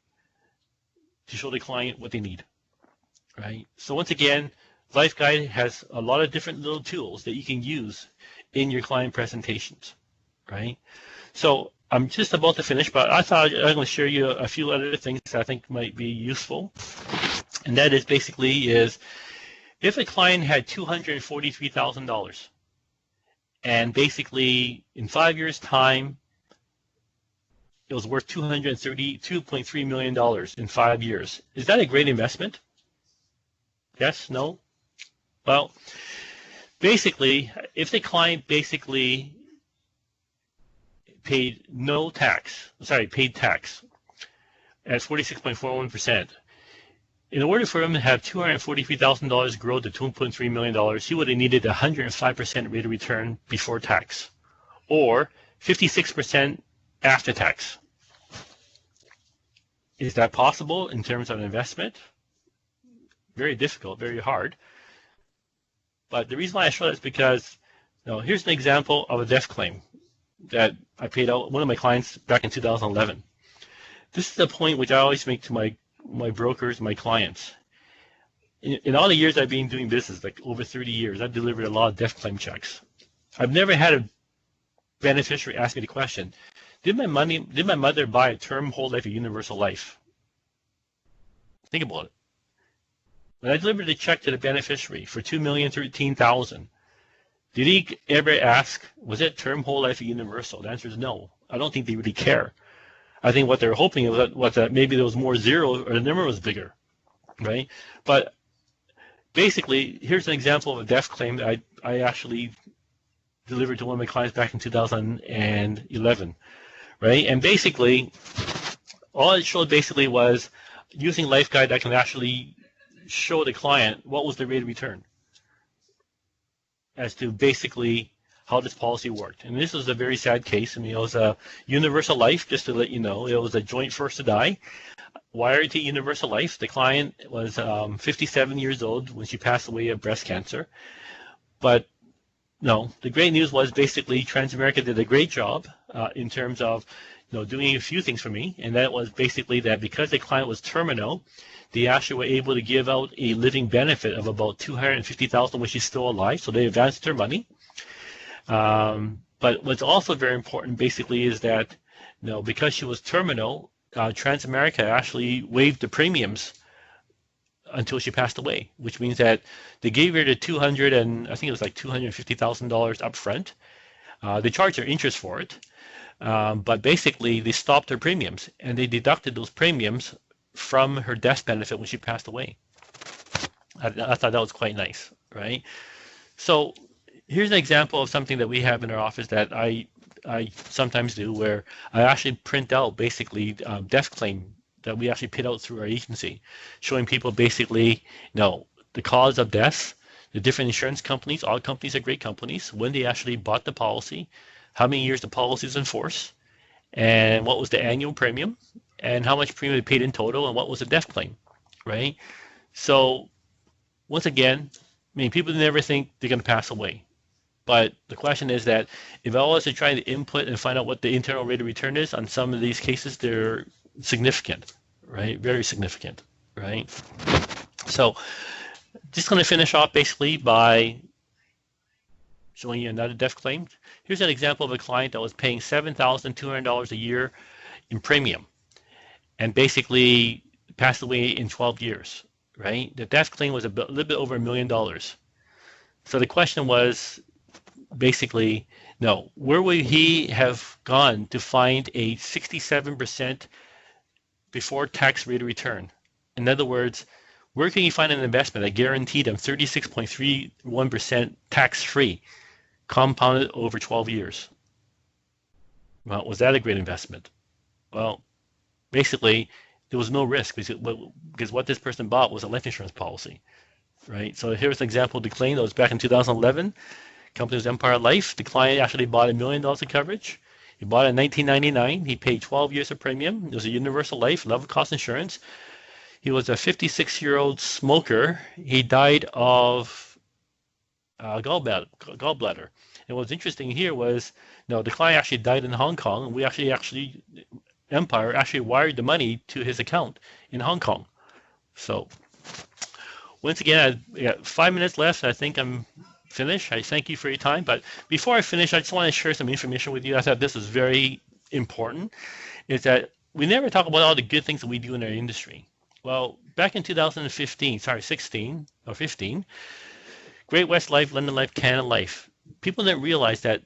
to show the client what they need, right? So once again, LifeGuide has a lot of different little tools that you can use in your client presentations, right? So I'm just about to finish, but I thought I'm going to share you a few other things that I think might be useful. And that is basically is if a client had $243,000 and basically in 5 years' time, it was worth $232.3 million in 5 years. Is that a great investment? Yes? No? Well, basically, if the client basically paid tax at 46.41%, in order for him to have $243,000 grow to $2.3 million, he would have needed 105% rate of return before tax, or 56% after tax. Is that possible in terms of investment? Very difficult, very hard. But the reason why I show that is because, here's an example of a death claim that I paid out one of my clients back in 2011. This is the point which I always make to my brokers, my clients. In all the years I've been doing business, like over 30 years, I've delivered a lot of death claim checks. I've never had a beneficiary ask me the question, did my mother buy a term whole life or universal life? Think about it. When I delivered the check to the beneficiary for $2,013,000, did he ever ask, was it term whole life or universal? The answer is no. I don't think they really care. I think what they're hoping was that maybe there was more zeros or the number was bigger, right? But basically, here's an example of a death claim that I actually delivered to one of my clients back in 2011, right? And basically, all it showed basically was using LifeGuide, I can actually show the client what was the rate of return as to basically how this policy worked. And this was a very sad case. I mean, it was a universal life, just to let you know. It was a joint first to die. Wired to universal life. The client was 57 years old when she passed away of breast cancer. But no, the great news was basically Transamerica did a great job in terms of doing a few things for me. And that was basically that because the client was terminal, they actually were able to give out a living benefit of about $250,000 when she's still alive. So they advanced her money. But what's also very important basically is that because she was terminal, Transamerica actually waived the premiums until she passed away, which means that they gave her the $250,000 up front. They charged her interest for it, but basically they stopped her premiums and they deducted those premiums from her death benefit when she passed away. I thought that was quite nice, right? So here's an example of something that we have in our office that I sometimes do, where I actually print out basically death claim that we actually put out through our agency, showing people basically the cause of death, the different insurance companies. All companies are great companies, when they actually bought the policy, how many years the policy is in force, and what was the annual premium, and how much premium they paid in total, and what was the death claim, right? So once again, I mean, people never think they're going to pass away. But the question is that if I was to try to input and find out what the internal rate of return is on some of these cases, they're significant, right? Very significant, right? So just going to finish off basically by showing you another death claim. Here's an example of a client that was paying $7,200 a year in premium and basically passed away in 12 years, right? The death claim was a little bit over $1 million. So the question was basically, where would he have gone to find a 67% before tax rate of return? In other words, where can you find an investment that guaranteed him 36.31% tax-free, compounded over 12 years? Well, was that a great investment? Well, basically, there was no risk because what this person bought was a life insurance policy, right? So here's an example of the claim that was back in 2011. Company was Empire Life. The client actually bought $1 million of coverage. He bought it in 1999. He paid 12 years of premium. It was a universal life, level cost insurance. He was a 56-year-old smoker. He died of gallbladder. And what's interesting here was, no, the client actually died in Hong Kong, and we actually Empire actually wired the money to his account in Hong Kong. So once again, I got 5 minutes left. I think I'm finished. I thank you for your time. But before I finish, I just want to share some information with you. I thought this was very important, is that we never talk about all the good things that we do in our industry. Well, back in 16 or 15, Great West Life, London Life, Canada Life, people didn't realize that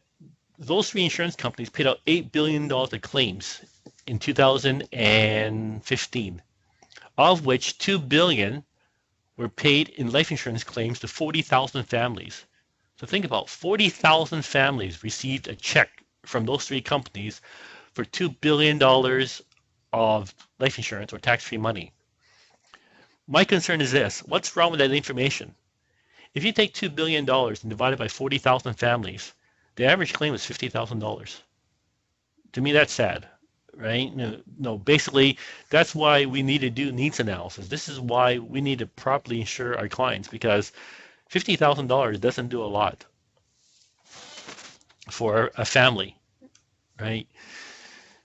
those three insurance companies paid out $8 billion of claims in 2015, of which $2 billion were paid in life insurance claims to 40,000 families. So think about 40,000 families received a check from those three companies for $2 billion of life insurance or tax-free money. My concern is this: what's wrong with that information? If you take $2 billion and divide it by 40,000 families, the average claim is $50,000. To me, that's sad, right? No, basically, that's why we need to do needs analysis. This is why we need to properly insure our clients, because $50,000 doesn't do a lot for a family, right?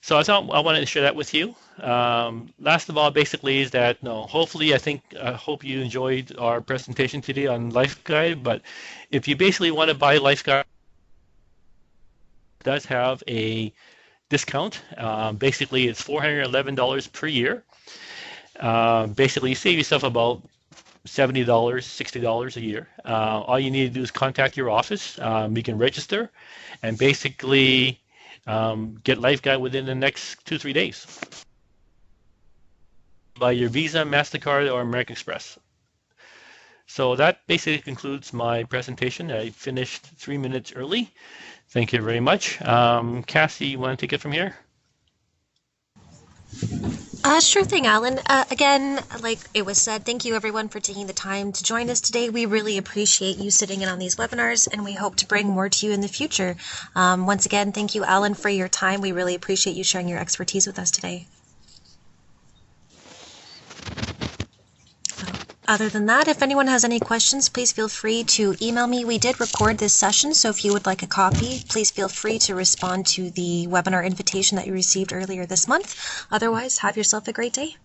So I thought I wanted to share that with you. Last of all, basically, is that hopefully, I hope you enjoyed our presentation today on LifeGuide. But if you basically want to buy LifeGuide, it does have a discount. Basically, it's $411 per year. Basically, you save yourself about $70, $60 a year. All you need to do is contact your office. You can register and basically get LifeGuide within the next 2-3 days by your Visa, MasterCard, or American Express. So that basically concludes my presentation. I finished 3 minutes early. Thank you very much. Cassie, you want to take it from here? Sure thing, Alan. Again, like it was said, thank you everyone for taking the time to join us today. We really appreciate you sitting in on these webinars, and we hope to bring more to you in the future. Once again, thank you, Alan, for your time. We really appreciate you sharing your expertise with us today. Other than that, if anyone has any questions, please feel free to email me. We did record this session, so if you would like a copy, please feel free to respond to the webinar invitation that you received earlier this month. Otherwise, have yourself a great day.